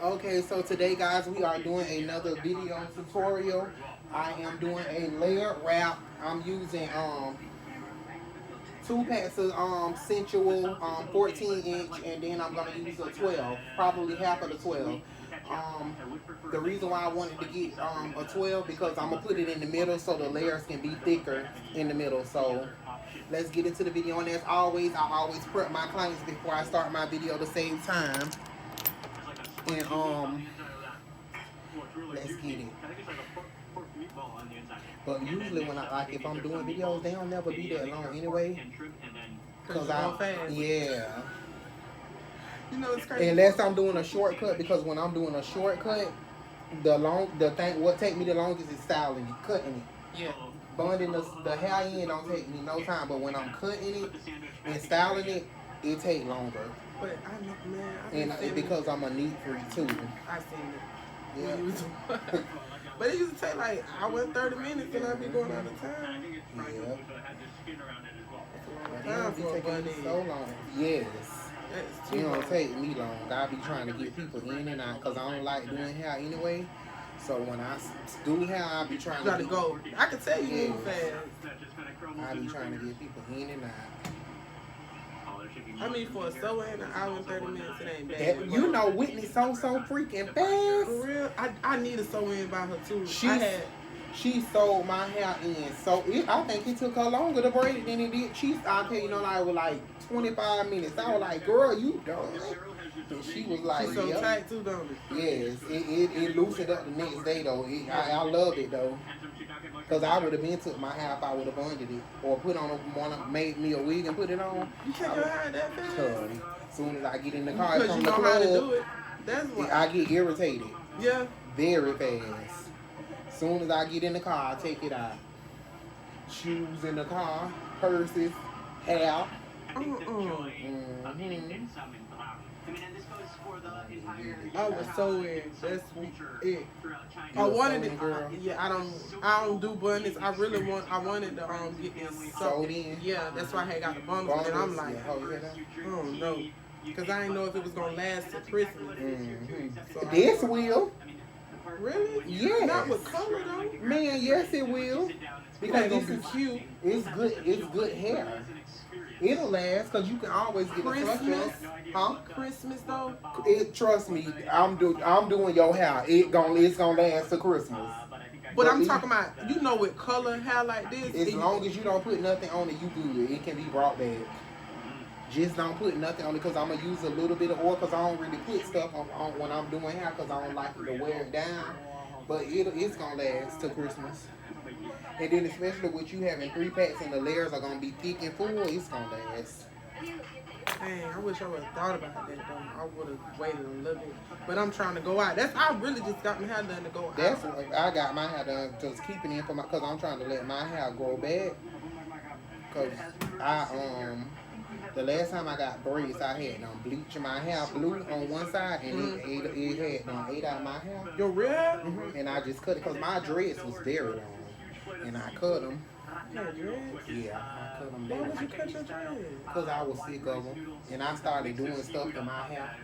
Okay, so today, guys, we are doing another video tutorial. I am doing a layered wrap. I'm using two packs of sensual 14 inch, and then I'm gonna use a 12, probably half of the 12. Um, the reason why I wanted to get a 12 because I'm gonna put it in the middle so the layers can be thicker in the middle. So let's get into the video. And as always, I always prep my clients before I start my video to save time. And let's get it. But usually when I like if I'm doing videos, they don't never be that long anyway. Cause Cause you go I fast. yeah. You know it's crazy. Unless I'm doing a shortcut, because when I'm doing a shortcut, the thing what take me the longest is styling it, cutting it. Yeah. Bonding the hair in don't take me no time, but when I'm cutting it and styling it, it take longer. But I know, man. I And been seeing because I'm a neat freak too. I seen it. Yeah. When you was, but it used to take like hour and 30 minutes, and I be going out of time. Yeah. That's a But long it time don't be for a taking me bunny. so long. Yes. That's It too don't long. take me long. I be trying to get people in and out because I don't like doing hair anyway. So when I do hair, I be trying You to gotta go. I can tell you move Yes. fast. I be trying to get people in and out. I mean, for a sew in an hour and 30 minutes, it ain't bad. That, you know Whitney so freaking For fast. real, I need a sew in by her too. She sold my hair in. So I think it took her longer to braid it than it did. I tell you, like, it was like 25 minutes. I was like, girl, you done. And she was like, She's so yep. tight too, don't it? Yes, it loosened up the next day though. I love it though. Cause I would have been took my hair if I would have bonded it or put on made me a wig and put it on. You take your hair that fast? Cause soon as I get in the car Because from you the know how to do club, it. That's why. I get irritated Yeah. very fast. Soon as I get in the car, I take it out. Shoes in the car, purses, hair. Mm-hmm. I was so in. That's it. I You a wanted sewing it. girl? Yeah, I don't do bunnies. I wanted to get this Sewed in? Yeah, that's why I had got the bundles. And I'm like, Yeah, hold your head up. I don't know. Because I didn't know if it was going to last till Christmas. Mm-hmm. So This will. Really? Yes. Not with color though. Man, yes it will. Because Because this it's is cute. it's good hair. It'll last because you can always get a Christmas? Huh? Christmas though? Trust me, I'm doing your hair. It's gonna last to Christmas. But I'm talking about, you know, with color hair like this. As long as you don't put nothing on it, you good. It can be brought back. Just don't put nothing on it because I'm gonna use a little bit of oil because I don't really put stuff on when I'm doing hair because I don't like it to wear it down. But it's gonna last till Christmas. And then especially with you having 3 packs and the layers are gonna be thick and full, it's gonna last. Dang, I wish I would have thought about that though. I would have waited a little bit. But I'm trying to go out. I really just got my hair done to go out. That's what I got my hair done just keeping it for because I'm trying to let my hair grow back. Cause the last time I got braids, I had bleach my hair blue on one side, and it had ate out my hair. Your real? Mm-hmm. And I just cut it because my dreads was very long, and I cut them. Yeah, dreads? Yeah, I cut them Why down. would you cut your dreads? Because I was sick of them, and I started doing stuff to my hair.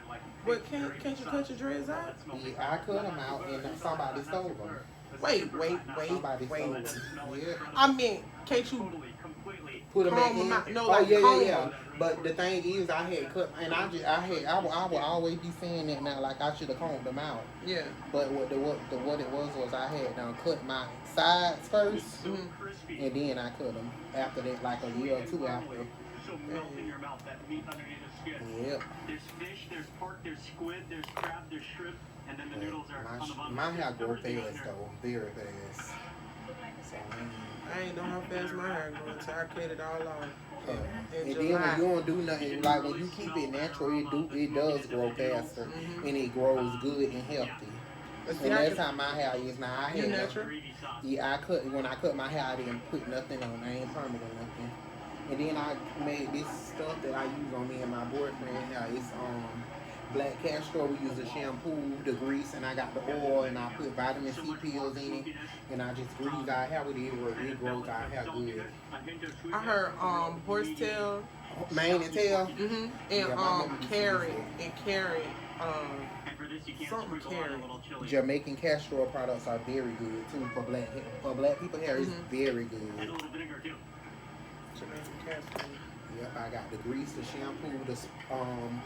But can't you cut your dreads out? Yeah, I cut them out, and somebody stole them. Wait. Somebody stole them. Yeah. I mean, can't you Put them back comb them in. out? No, Oh like yeah. comb. But the thing is, I had cut, and I would always be saying that now, like I should have combed them out. Yeah. But what it was I had cut my sides 1st Mm-hmm. and then I cut them after that, like a year or two after. Yep. There's fish, there's pork, there's squid, there's crab, there's shrimp, and then the noodles are on the bottom. My hair grow fast though, very fast. So I ain't know how fast my hair grew until I cut it all off. and then when you don't do nothing, like when you keep it natural, it does grow faster, and it grows good and healthy. But see, And that's how my hair is now. I you had natural? Yeah, when I cut my hair, I didn't put nothing on. I ain't permanent or nothing. And then I made this stuff that I use on me and my boyfriend hair. It's black castor. We use the shampoo, the grease, and I got the oil, and I put vitamin C pills in it, and I just grease our hair with it. It grows our hair good. I heard horsetail Mane and tail. And Yeah, my mama used to use carrot that. and carrot. And for this, you can't Something sprinkle on a carrot. little chili. Jamaican castor oil products are very good too for black hair. For black people hair, it's very And a good. little vinegar too. Jamaican castor. Yep, I got the grease, the shampoo, the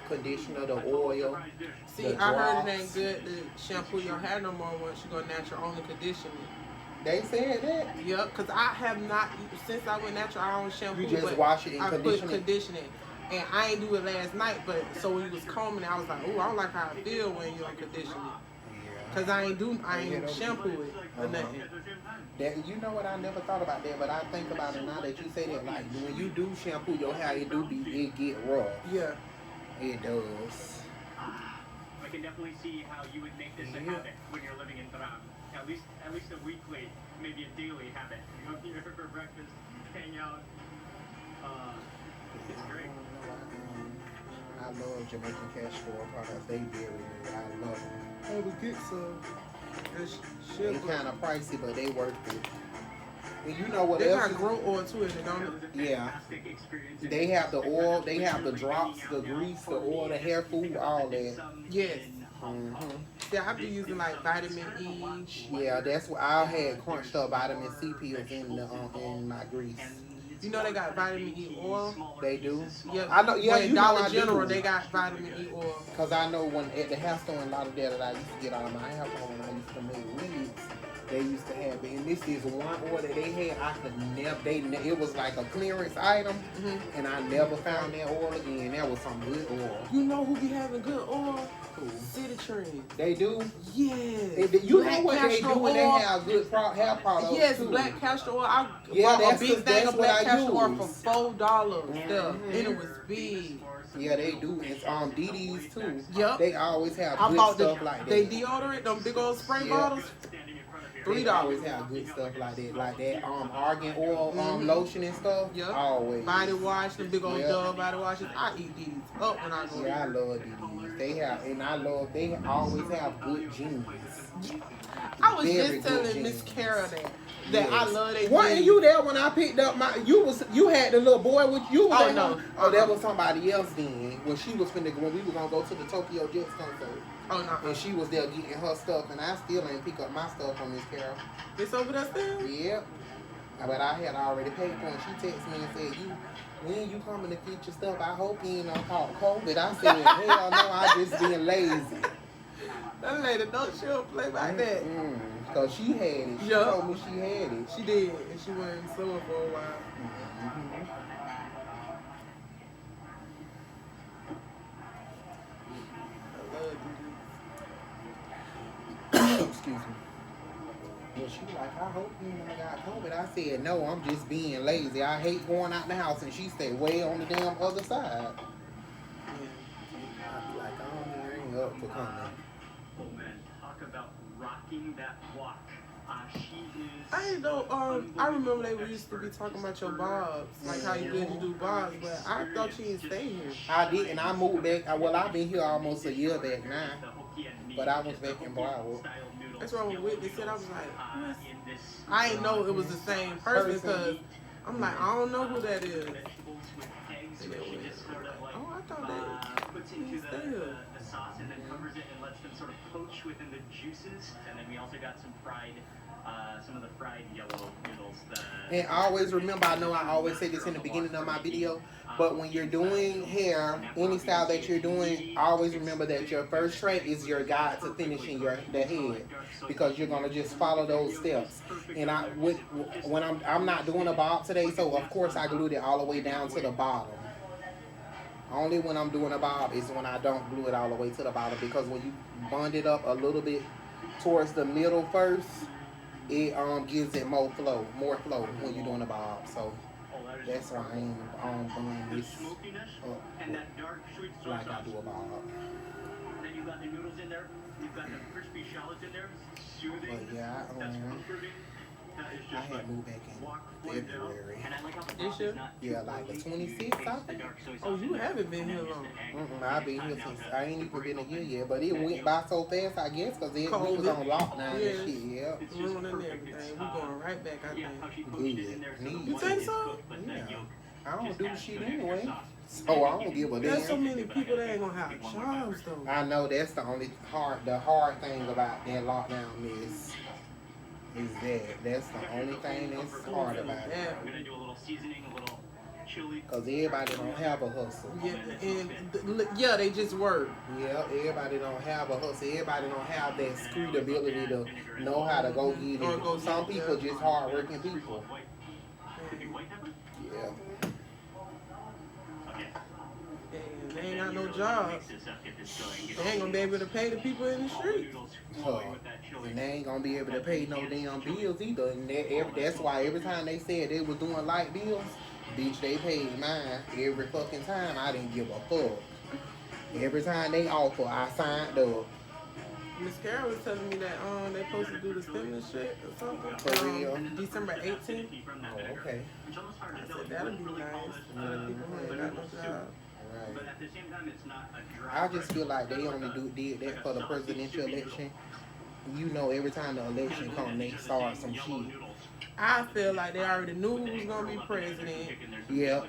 conditioner, the oil. Surprise dish. See, The I heard it drops. ain't good to shampoo your hair no more once you go natural, only condition it. They said that. Yep, because I have not, since I went natural, I don't shampoo. You just but wash it and I condition put it? conditioning. And I ain't do it last night, but so when you was combing it, I was like, ooh, I don't like how I feel when you don't condition it. Because I ain't shampoo it or nothing. That, you know what, I never thought about that, but I think about it now that you say that. Like when you do shampoo your hair, it get rough. Yeah. It does. I can definitely see how you would make this a habit when you're living in Tehran. At least a weekly, maybe a daily habit. You go here for breakfast, hang out. It's great. I love Jamaican castor oil products. They very good. I love them. I would get some. They kind of pricey, but they worth it. And you know what They else? got grow oil too in it, don't it? Yeah. They have the oil, they have the drops, the grease, the oil, the hair food, all that. Yes. hmm Yeah, I be using like vitamin E. Yeah, that's what I had crunched up vitamin C pills in my grease. You know they got vitamin E oil. They do. Yeah, I know. Yeah, but you know Dollar I General do. they got vitamin E oil. Cause I know when at the hair store and a lot of that I used to get out of my hair store when I used to make wigs, they used to have it. And this is one order they had. I could never. It was like a clearance item, and I never found that oil again. That was some good oil. You know who be having good oil? Cool. City Trend. They do. Yes. You know what they castor do when they oil. have good hair products Yes, too. black castor oil. I Yeah, bought a that's big the- thing that's of what black I castor oil use. for $4. And it was big. Yeah, they do. It's DD's too. Yep. They always have I good bought stuff like that. they deodorant, them big old spray Yeah. bottles. They always have good stuff like that argan oil lotion and stuff. Yep. Always. Body wash, the big old Yeah. Dove body washes. I eat these up when I go. Yeah, I love DD's. They always have good jeans. I was Very just telling good Miss jeans. Carol that I love they Weren't jeans. you there when I picked up you had the little boy with you? Was Oh, at no. home? Oh, that was somebody else then. When we were gonna go to the Tokyo Jets concert. Oh no, And she was there getting her stuff, and I still ain't pick up my stuff from Miss Carol. it's over there still. Yep. But I had already paid for it. She texted me and said, when you coming to get your stuff, I hope you ain't on call COVID. I said, hell no, I just being lazy. That lady don't she don't play like that. Because she had it. She Yup. told me she had it. She did, and she went in store for a while. I love DDs. Excuse me. Well, she was like, I hope you ain't got COVID. I said, no, I'm just being lazy. I hate going out the house. And she stayed way on the damn other side. I be like, I ain't up for coming. Oh man, talk about rocking that walk. She is. I ain't know. I remember they used to be talking about your bobs, like how you good you do bobs, but I thought you didn't stay here. I did, and I moved back. Well, I've been here almost a year back now. But I was back in Broward. That's why when Whitney said, I was like, who is? I didn't know it was the same person because I'm like, I don't know who that is. Oh, I thought that puts he into didn't stay here. the sauce and then covers it and lets them sort of poach within the juices. And then we also got some some of the fried yellow noodles. And always remember, I know I always say this in the beginning of my video, but when you're doing hair, any style that you're doing, always remember that your first trait is your guide to finishing the head, because you're gonna just follow those steps. And when I'm not doing a bob today, so of course I glued it all the way down to the bottom. Only when I'm doing a bob is when I don't glue it all the way to the bottom, because when you bond it up a little bit towards the middle first, it gives it more flow when you're doing a bob. So that's why I ain't bun this up like I do a bob. Then you got the noodles in there. You've got the crispy shallots in there. Soothing. But yeah, That's comforting. That is I just had like moved back in February. And I like how the This broth year? is not Yeah, like the 26th, I think. Oh, you haven't been here long. I've been here since I ain't even been a year yet, but it went by so fast, I guess, because we was COVID. on lockdown Yeah. and shit. Yeah. Ruining everything. We going right back, I Yeah, how think. she poached it in there. Good. the You one think is so? cooked, but the Yeah. yolk I don't just do adds shit to the extra anyway. sauce. So I don't give a There's so damn. many people that ain't gonna have jobs though. I know that's the only hard thing about that lockdown is that that's the only thing that's hard about it. I'm gonna do a little seasoning, a little chili. Cause everybody don't have a hustle. Yeah, and yeah, they just work. Yeah, everybody don't have a hustle. Everybody don't have that street ability to know how to go get Or it. go Some get it, people yeah. just hardworking people. Yeah. And they ain't got no jobs. They ain't gonna be able to pay the people in the street. And they ain't gonna be able to pay no damn bills either. And that's why every time they said they was doing light bills, bitch, they paid mine every fucking time. I didn't give a fuck. Every time they offer, I signed up. Miss Carol was telling me that they supposed to do the stimulus shit or something. For real? December 18th. Oh, okay. I said that'll be nice for the people who ain't got no job. Right. At the same time, it's not a I just feel like they only did that for the presidential election. You know, every time the election comes, they start some shit. I feel like they already knew who was gonna be president. Yeah.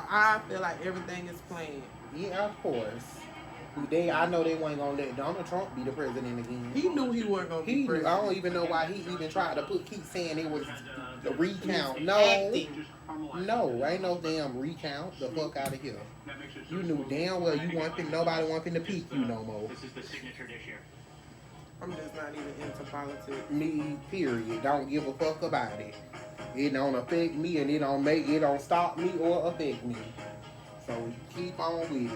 I feel like everything is planned. Yeah, of course. I know they weren't gonna let Donald Trump be the president again. He knew he wasn't gonna be He knew. president. I don't even know why he even tried to keep saying it was a recount. No, ain't no damn recount. The fuck out of here. You knew damn well you want nobody wanting to peek you no more. This is the signature dish here. I'm just not even into politics. Me, period. Don't give a fuck about it. It don't affect me, and it don't stop me or affect me. So keep on with it.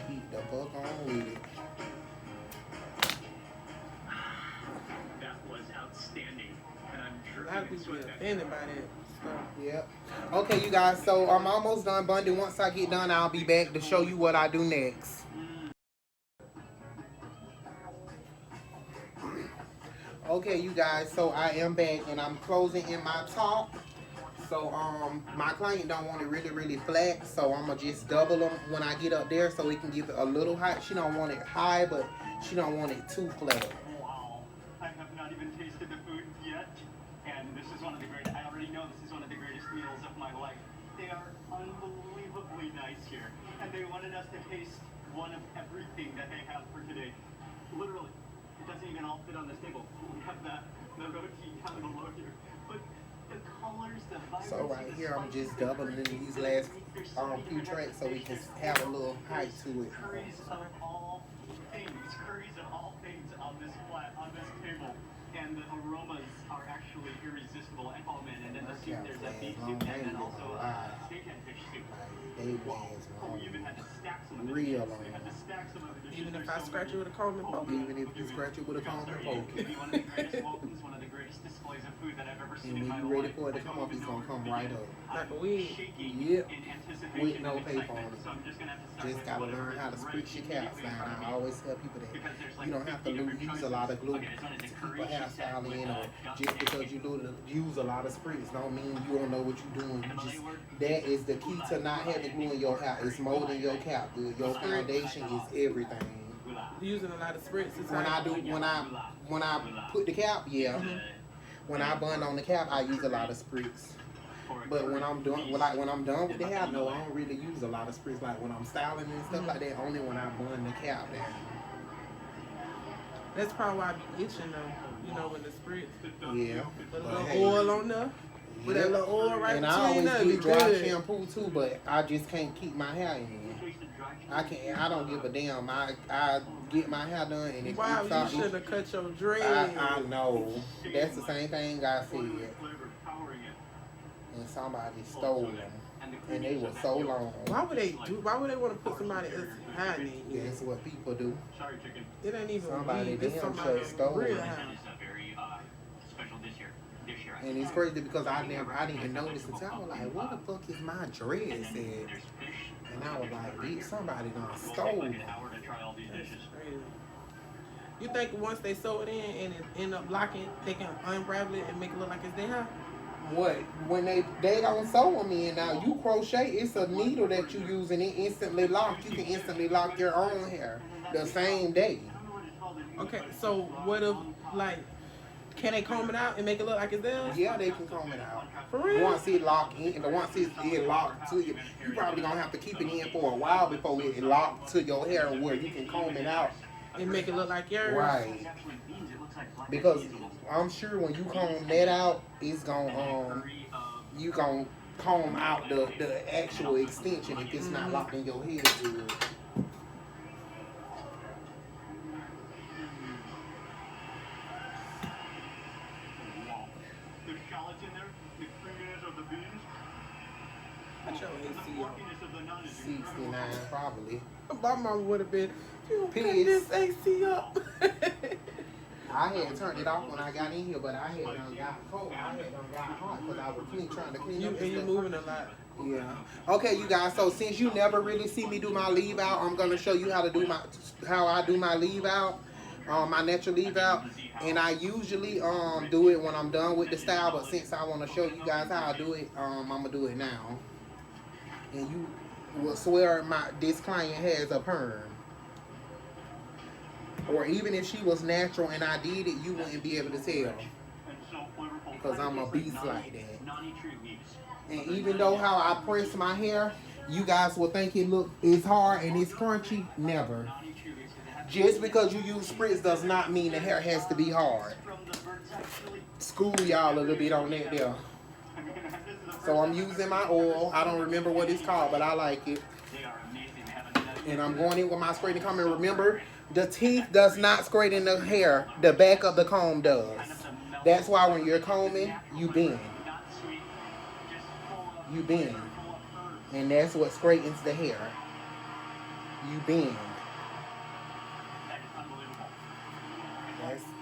Keep the fuck on with it. That was outstanding, and I'm sure A lot of people get offended by that stuff. Yep. Okay, you guys. So I'm almost done, Bundy. Once I get done, I'll be back to show you what I do next. Okay, you guys. So I am back, and I'm closing in my top. So my client don't want it really, really flat. So I'm gonna just double them when I get up there, so we can give it a little high. She don't want it high, but she don't want it too flat. Wow, I have not even tasted the food yet, and this is one of the greatest. I already know this is one of the greatest meals of my life. They are unbelievably nice here, and they wanted us to taste one of everything that they have for today. Literally, it doesn't even all fit on this table. We have the roti down below here, but the colors, the vibrancy. So right here, I'm just doubling these last few tracks so we can have a little height to it. Curries of all things on this table, and the aromas are actually irresistible. And oh man, and then the soup, there's a beef soup, and then also a steak and fish soup. We even had to stack some of the Real dishes. long. We had to stack some of the dishes. Even if There's I so scratch many. it with a comb and poke it. Even if you scratch it with a comb and poke Maybe it. one of the greatest welcomes, one of the greatest displays of food that I've ever seen And in when my you're ready life. for it to come up, it's gonna come right up. Like a wig. Shaking Yep. in anticipation With no and paper excitement. on it. So I'm just gonna have to start Just with gotta whatever learn how to is spritz your right caps immediately in down. front of I me. always tell people that Because there's like you don't have to 50 different use a choices. lot of glue Okay, this one is to a keep curry a she said hairstyle with, in, or duck just because you use a lot of spritz don't mean you don't know what you're doing. That is the key to not having glue in your hair. It's molding your cap. Your foundation is everything. Using a lot of spritz. It's When I put the cap, yeah. When I bun on the cap, I use a lot of spritz. But when I'm done, when I'm done with the hair, no, I don't really use a lot of spritz. Like when I'm styling and stuff like that, only when I bun the cap down. That's probably why I be itching though. You know, when the spritz. Yeah. Put a But little hey, oil on there. With that little oil right and I between always there, be get dry good. shampoo too, but I just can't keep my hair in. I don't give a damn. I get my hair done and it Wow, keeps you out. should have cut your dreads. I know. That's the same thing I said. And somebody stole them. And they were so long. Why would they want to put somebody else's hand in you? That's what people do. Sorry, chicken. It ain't even Somebody weed. It's damn somebody sure stole real it. hand. This is a very special dish here. And it's crazy because I didn't even notice until I was like, what the fuck is my dread said? There's fish. And I was like, bitch, somebody done stole Like them. an hour to try all these That's dishes. crazy. You think once they sew it in and it end up locking, they can unravel it and make it look like it's their hair? What? When they don't sew them in now, you crochet, it's a needle that you use and it instantly locks. You can instantly lock your own hair the same day. Okay, so what if, like, Can they comb it out and make it look like it's theirs? Yeah, they can comb it out. For real? Once it lock in, and once it's locked to you, you probably gonna have to keep it in for a while before it locked to your hair where you can comb it out. And make it look like yours. Right. Because I'm sure when you comb that out, it's gonna you gonna comb out the actual extension if it's not locked in your head good. The shallots in there, the creaminess of the beans, What's your the AC fluffyness of the naan is 69 probably. on? My mom would have been, you Pissed. put this AC up. I had turned it off when I got in here, but I had done got cold. I had done got hot because I was trying to clean You up. and you moving a lot. Yeah. Okay, you guys. So since you never really see me do my leave out, I'm gonna show you how I do my leave out, my natural leave out, and I usually do it when I'm done with the style. But since I want to show you guys how I do it, I'm gonna do it now. And you will swear this client has a perm. Or even if she was natural and I did it, you wouldn't be able to tell. Because I'm a beast like that. And even though how I press my hair, you guys will think it's hard and it's crunchy. Never. Just because you use spritz does not mean the hair has to be hard. School y'all a little bit on that there. So I'm using my oil. I don't remember what it's called, but I like it. And I'm going in with my straightening comb. And remember, the teeth does not straighten the hair. The back of the comb does. That's why when you're combing, you bend. You bend. And that's what straightens the hair. You bend.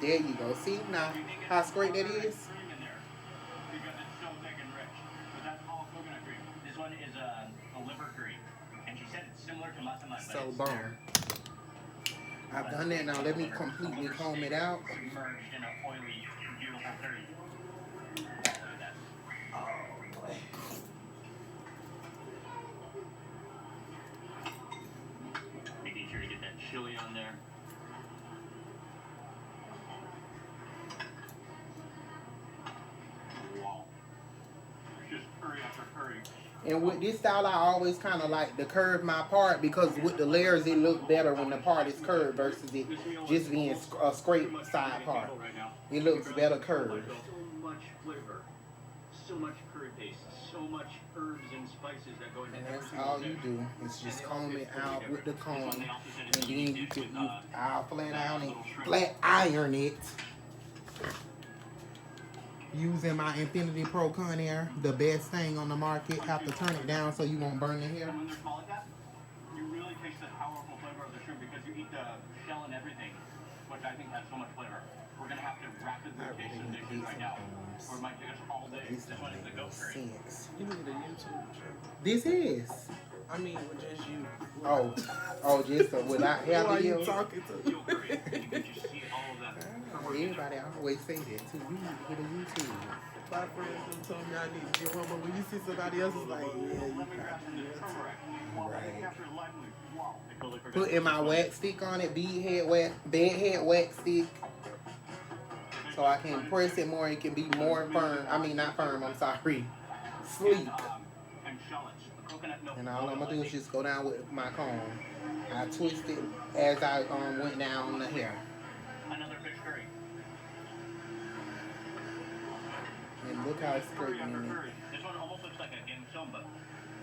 There you go. See now how straight that is? So boom. I've done that. Now let me completely comb it out. Making sure to get that chili on there. Wow. Just curry after curry. And with this style, I always kind of like to curve my part because with the layers, it looks better when the part is curved versus it just being a straight side part. It looks better curved. So much flavor, so much curry paste, so much herbs and spices that go into And every that's single all you dish. do is just comb it out with the comb, and then I'll flat iron it. Using my Infinity Pro Conair, the best thing on the market. Have to turn it down so you won't burn the hair. And when they're small like that, you really taste the powerful flavor of the shrimp because you eat the shell and everything, which I think has so much flavor. We're gonna have to rapidly taste some dishes right now, or it might take us all day. This one is the goat curry. You need a YouTube channel. This is. I mean, with just you. Oh, just without Who are you having talking to? Goat curry, and you can just see all of that. Everybody always say that too. You need to get a YouTube. My friends told me I need to get one, but when you see somebody else, it's like, yeah, you Lemongrass and the turmeric. Wow, Right. capture lightly. Wow. I totally forgot. Putting my wax stick on it, bed head wax stick, so I can press it more. It can be more firm. I mean, not firm. I'm sorry, sleek. And shallots. The coconut milk. And all I'm gonna do is just go down with my comb. I twist it as I went down on the hair. Another fish curry. And look how it's Curry after straightening it. curry. This one almost looks like a game show, but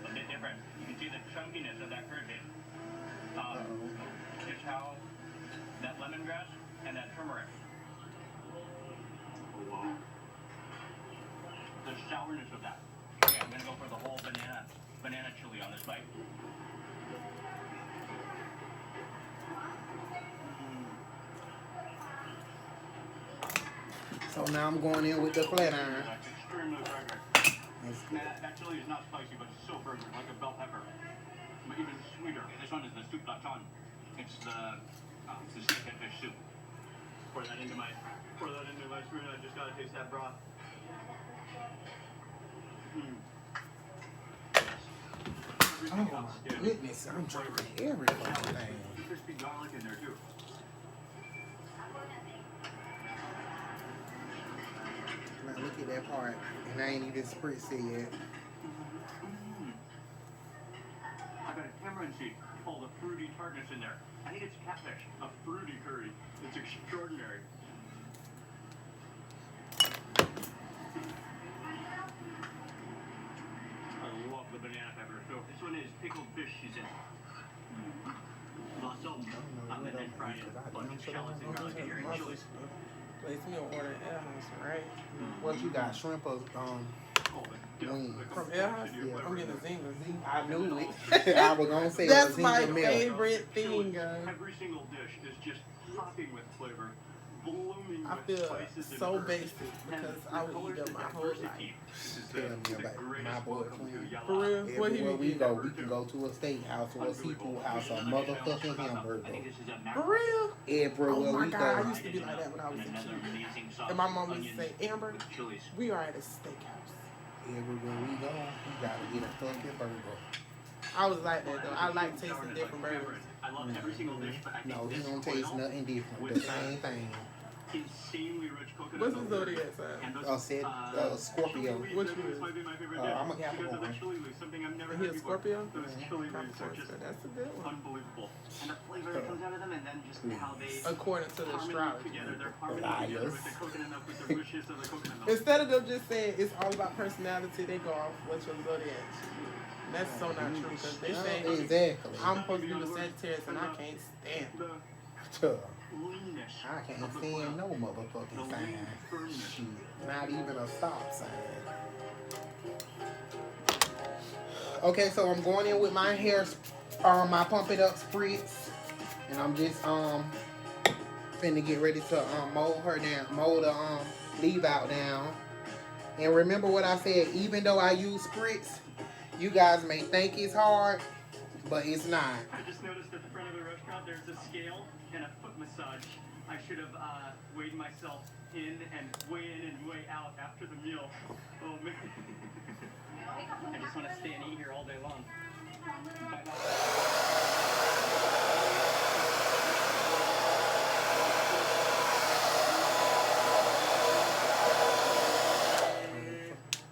a bit different. You can see the chunkiness of that curry paste. Just how that lemongrass and that turmeric. Oh, wow. The sourness of that. Okay, I'm gonna go for the whole banana chili on this bite. So now I'm going in with the flat iron. That's extremely fragrant. That's good. That chili is not spicy, but it's so fragrant, like a bell pepper. But even sweeter. This one is the soup lachon. It's the steak and fish soup. Pour that into my spoon. I just gotta taste that broth. Oh my goodness, I'm trying everything. Crispy garlic in there too. Now look at that part, and I ain't even spritzed it yet. I got a tamarind seed called a fruity tartness in there. I think it's catfish, a fruity curry. It's extraordinary. I love the banana pepper. So this one is pickled fish season. Also, and then fried it. Bunch of shallots and garlic in here and chilies. Place me an order at House, right? What you got? Shrimp or wings? From Air House? Yeah. I'm getting a zinger. I knew it. I was gonna say That's a my zinger meal. favorite thing, guys. Every single dish is just hopping with flavor, blooming I with feel spices and so herbs. basic because I would eat them my whole life. Tell me about my boy Queen. For real? What he Everywhere be we eating? go, we can go to a steakhouse or a seafood house, a motherfucking hamburger. For real? Everywhere Oh my we God, I go. used to be like that when I was a kid. And my mom used to say, Amber, we are at a steakhouse. Everywhere we go, we gotta get a fucking burger. I was like that though. I like tasting different burgers. I love every single dish, but I think No, he this don't taste oil nothing different. with The same thing. insanely rich coconut What's his milk. zodiac sign? And those, Said Scorpio. chili leaves, Which I think one? this might be my favorite I'm dish a because of the Capricorn. chili leaves, something I've never And he had a before. Scorpio? Those chili leaves are Capricorn, just so that's a good one. unbelievable. And the flavor that comes out of them, and then just how they According to the harmony astrology. together. They're harmony together with the Liars. coconut milk, with the richness of the coconut milk. Instead of them just saying it's all about personality, they go off what your zodiac should be. And that's so not true because they say Exactly. I'm supposed to be the Sagittarius and I can't stand it. The Tuh. leanness I can't of the stand oil. no motherfucking The sign. lean firmness. Shit. Not even a stop sign. Okay, so I'm going in with my hair, my pump it up spritz, and I'm just finna get ready to mold her down, mold the leave out down. And remember what I said, even though I use spritz, you guys may think it's hard, but it's not. I just noticed at the front of the restaurant there's a scale and a foot massage. I should have weighed myself in and weigh in and weigh out after the meal. Oh man. I just want to stay and eat here all day long.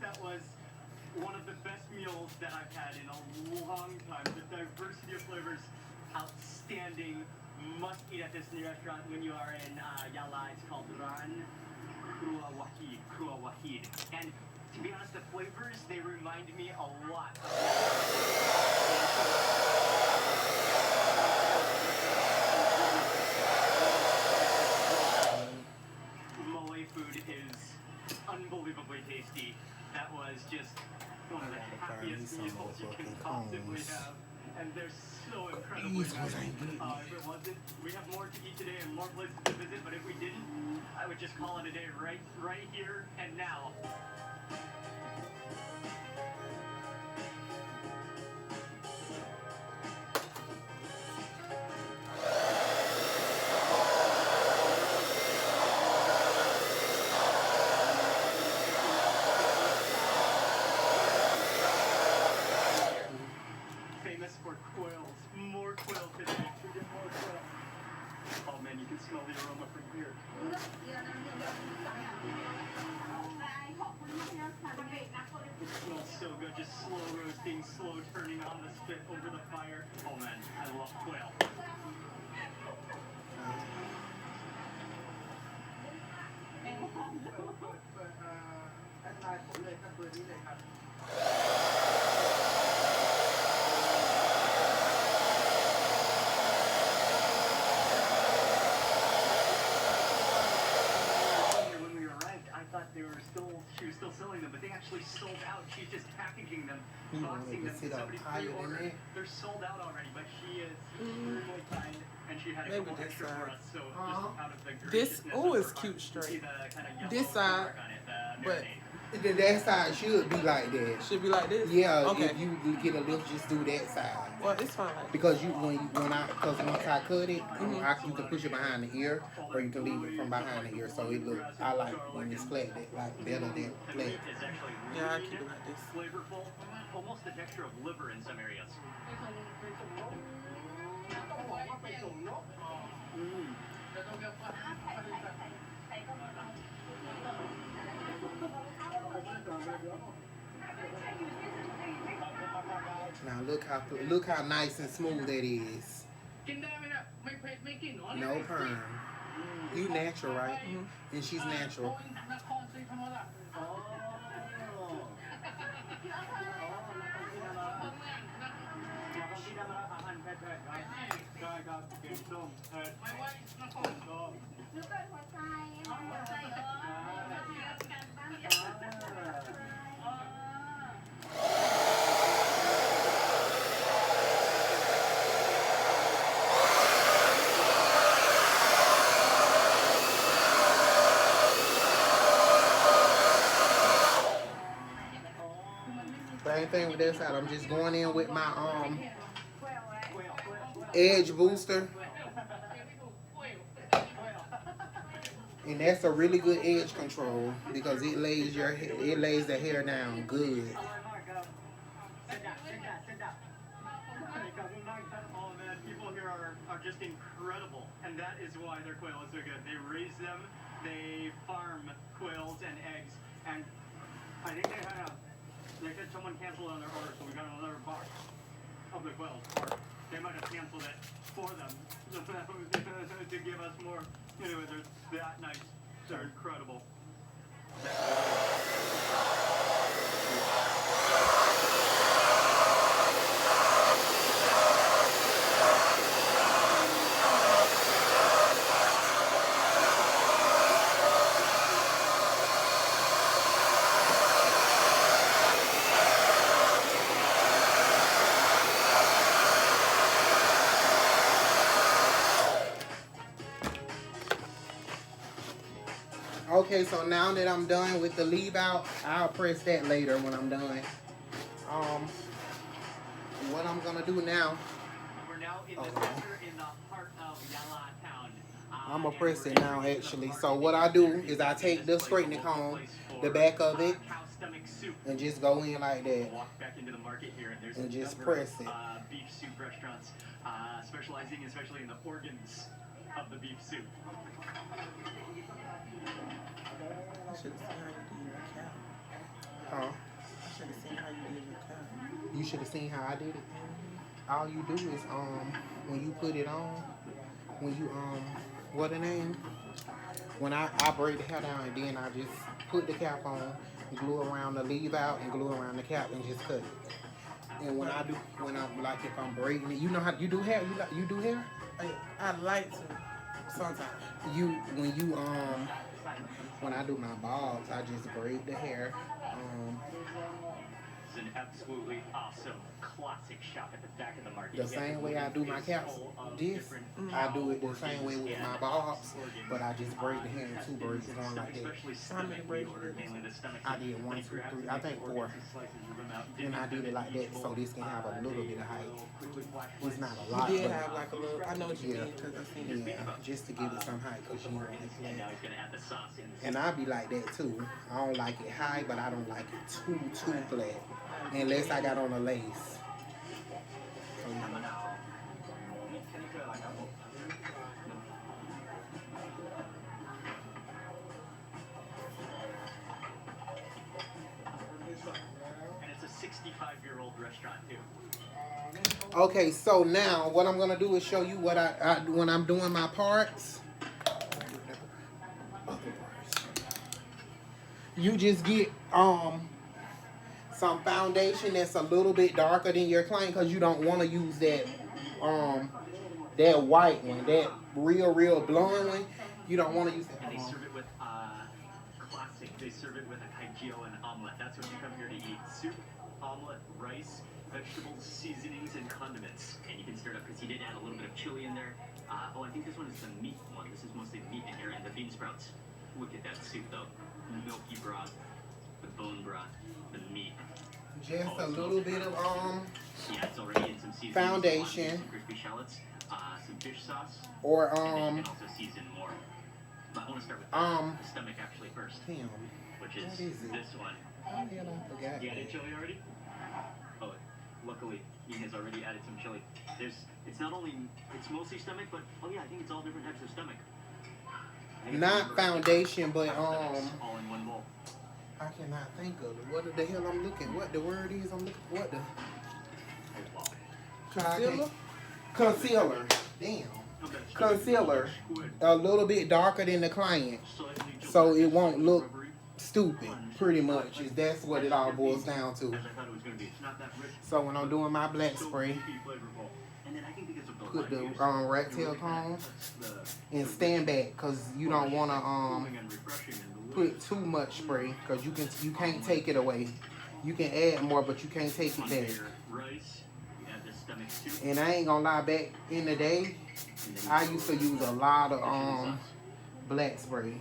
That was one of the best meals that I've had in a long time. The diversity of flavors, outstanding. Must eat at this new restaurant when you are in Yala. It's called Ran Krua Wahid. And to be honest, the flavors, they remind me a lot of Malay food is unbelievably tasty. That was just one of the happiest meals you can possibly have. And they're so incredibly These ones nice. ain't good. If it wasn't, we have more to eat today and more places to visit, but if we didn't, I would just call it a day right here and now. Famous for quails. More quail today. We get more quail. Oh man, you can smell the aroma from here. It smells so good, just slow roasting, slow turning on the spit over the fire. Oh man, I love quail. When we arrived, I thought she was still selling them, but they actually sold out. She's just packaging them, You boxing wanted to them. sit up Somebody higher than pre-ordered. that? They're sold out already, but she is really kind, and she had a Maybe couple this extra side. for us. So Uh-huh. just out of the This, graciousness oh, of it's her cute heart, you straight. see the kind of This yellow side, mark on it, the but marinade. That side should be like that. should be like this? Yeah, Okay. if you get a lift, just do that side. Well, it's fine like Because once I cut it, Mhm. you can push it behind the ear, or you can leave it from behind the ear. So it look. I like when it's flat, that like better than The flat. meat is actually Yeah, I lean, keep it like this. flavorful, almost the texture of liver in some areas. Now look how nice and smooth that is. No perm. You natural, right? Mm-hmm. And she's natural. Same thing with this side. I'm just going in with my edge booster. And that's a really good edge control because it lays the hair down good. Oh man, people here are just incredible, and that is why their quail is so good. They raise them, they farm quails and eggs, and I think they said someone canceled on their order, so we got another box of the quails, or they might have canceled it for them to give us more. Anyway, they're that nice. They're incredible. Okay, so now that I'm done with the leave out, I'll press that later when I'm done. What I'm gonna do now, We're now in the center, in the heart of Yala town. I'm gonna press it now actually. So what I do is I take the straightening comb, the back of it, and just go in like that. Walk back into the market here, and there's And just number press it. of beef soup restaurants specializing especially in the organs of the beef soup. I should have seen how you did your cow. Huh? I should have seen how you did your cow. You should have seen how I did it. All you do is when you put it on, when you what the name? When I break the hair down and then I just put the cap on, glue around the leave out and glue around the cap and just cut it. And when I'm like if I'm braiding it, you know how you do hair? You do hair? I like to sometimes. When I do my bobs, I just braid the hair. It's an absolutely awesome classic shop at the back of the market. The same way I do my caps, I do it the same way with my bobs, but I just braid the hair in two braids going like that. How many braids you did? I did 1, 2, 3, I think 4. And I did it like that so this can have a little bit of height. It's not a lot. You did but have like a little, I know what you yeah, mean because I seen it. yeah, just to give it some height because you want it And now flat. he's gonna add the sauce in. And I be like that too. I don't like it high, but I don't like it too flat. Unless I got on a lace. So, yeah. And it's a 65-year-old restaurant too. Okay, so now what I'm gonna do is show you what I when I'm doing my parts. You just get some foundation that's a little bit darker than your client because you don't want to use that that white one, that real blonde one. You don't want to use that. And they serve it with classic. They serve it with a kaijio and omelet. That's what you come here to eat. Soup, omelet, rice, vegetables, seasonings, and condiments. And you can stir it up because he did add a little bit of chili in there. I think this one is the meat one. This is mostly meat in here, and the bean sprouts. Look at that soup though. Milky broth, the bone broth, the meat. Just a little bit of Yeah, it's already in some seasoning. foundation. Some crispy shallots, some fish sauce, Or and then you can also season more. But I want to start with the stomach actually first, damn. which is, What is it? this one. How the hell I forgot You added that? chili already? Oh, luckily he has already added some chili. It's not only, it's mostly stomach, but oh yeah, I think it's all different types of stomach. I think it's Not number- foundation, but all in one bowl. I cannot think of it. What the hell I'm looking? What the word is I'm looking? What the? Concealer? Concealer. Damn. Concealer. A little bit darker than the client, so it won't look stupid. Pretty much, that's what it all boils down to. So when I'm doing my black spray, put the rat tail comb and stand back, cause you don't want to put too much spray, cause you can't take it away. You can add more, but you can't take it back. And I ain't gonna lie, back in the day, I used to use a lot of black spray.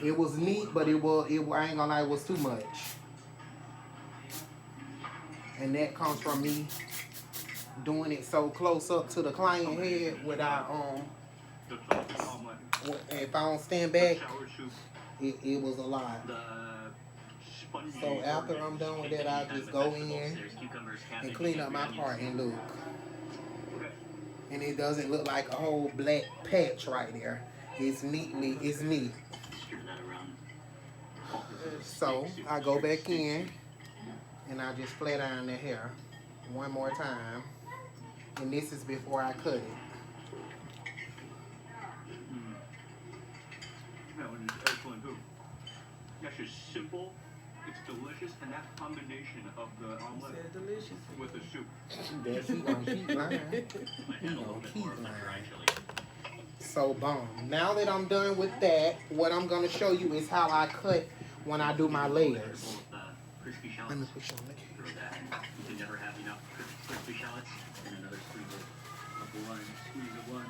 It was neat, but I ain't gonna lie, it was too much. And that comes from me doing it so close up to the client head without if I don't stand back, it was a lot. So after I'm done with that, I just go in and clean up my part and look. And it doesn't look like a whole black patch right there. It's neat. So I go back in and I just flat iron the hair one more time. And this is before I cut it. That one is excellent too. That's just simple. It's delicious, and that combination of the omelet Delicious. with the soup. That's he gonna keep lying. He gonna keep lying. So boom. Now that I'm done with that, what I'm gonna show you is how I cut when I do my layers. Let me put you on the camera. You can never have enough crispy shallots and another squeeze of one.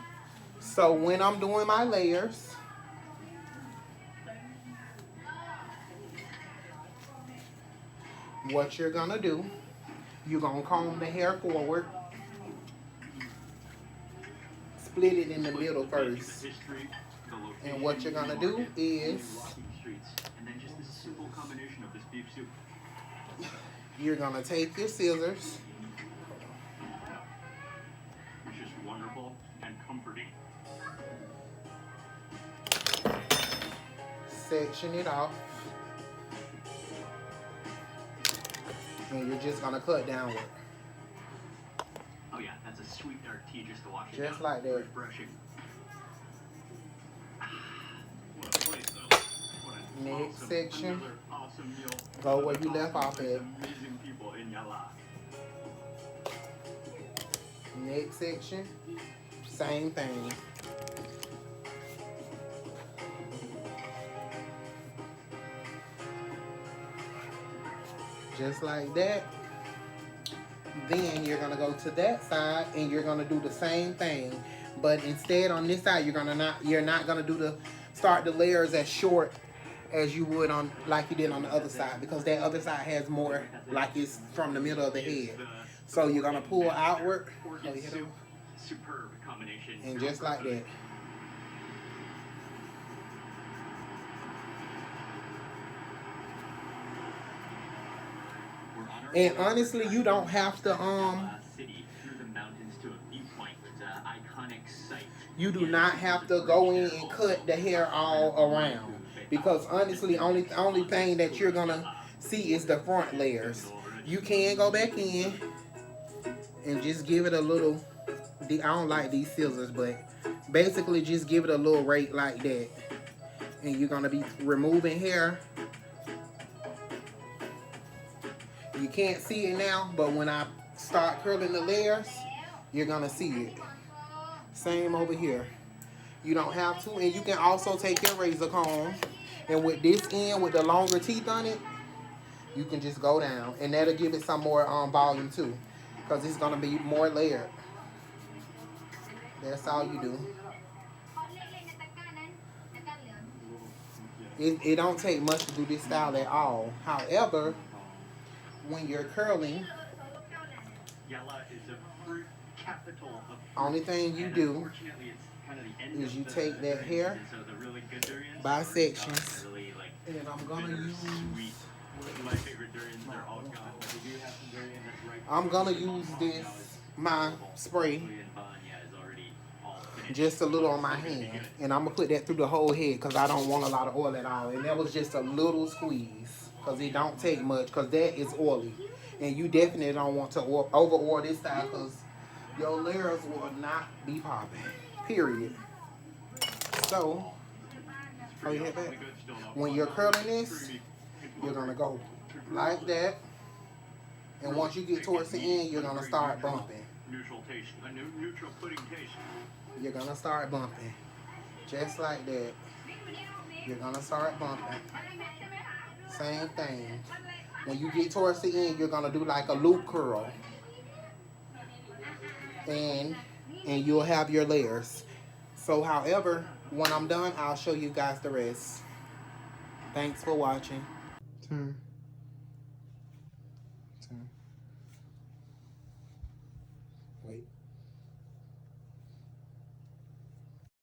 So when I'm doing my layers, what you're gonna do, you're gonna comb the hair forward, split it in the middle first, and what you're gonna do is you're gonna take your scissors, which is wonderful and comforting. section it off, and you're just gonna cut downward. Oh yeah, that's a sweet dark tea just to wash it Just down. like that. Refreshing. What a place though. What an Next awesome, section. another awesome meal. Go where you left off at. Amazing people in Yala. Next section, same thing. Just like that. Then you're gonna go to that side and you're gonna do the same thing, but instead on this side you're not gonna start the layers as short as you would on like you did on the other side, because that other side has more, like it's from the middle of the head. So you're gonna pull outward, Superb combination. and just like that. And honestly, you don't have to you do not have to go in and cut the hair all around, because honestly, only thing that you're gonna see is the front layers. You can go back in and just give it a little. I don't like these scissors, but basically just give it a little rake like that, and you're gonna be removing hair. You can't see it now, but when I start curling the layers, you're gonna see it. Same over here. You don't have to, and you can also take your razor comb, and with this end with the longer teeth on it, you can just go down, and that'll give it some more volume too, because it's gonna be more layered. That's all you do. It don't take much to do this style at all. However, when you're curling, only thing you do is you take that hair by sections, and I'm gonna use this, my spray, just a little on my hand, and I'm gonna put that through the whole head because I don't want a lot of oil at all, and that was just a little squeeze. because it don't take much, because that is oily. And you definitely don't want to over oil this style, because your layers will not be popping. Period. So, oh, you hear that? When you're curling this, you're going to go like that. And once you get towards the end, you're going to start bumping. You're going to start bumping. Just like that. You're going to start bumping. Same thing. When you get towards the end, you're going to do like a loop curl. And you'll have your layers. So, however, when I'm done, I'll show you guys the rest. Thanks for watching. Turn.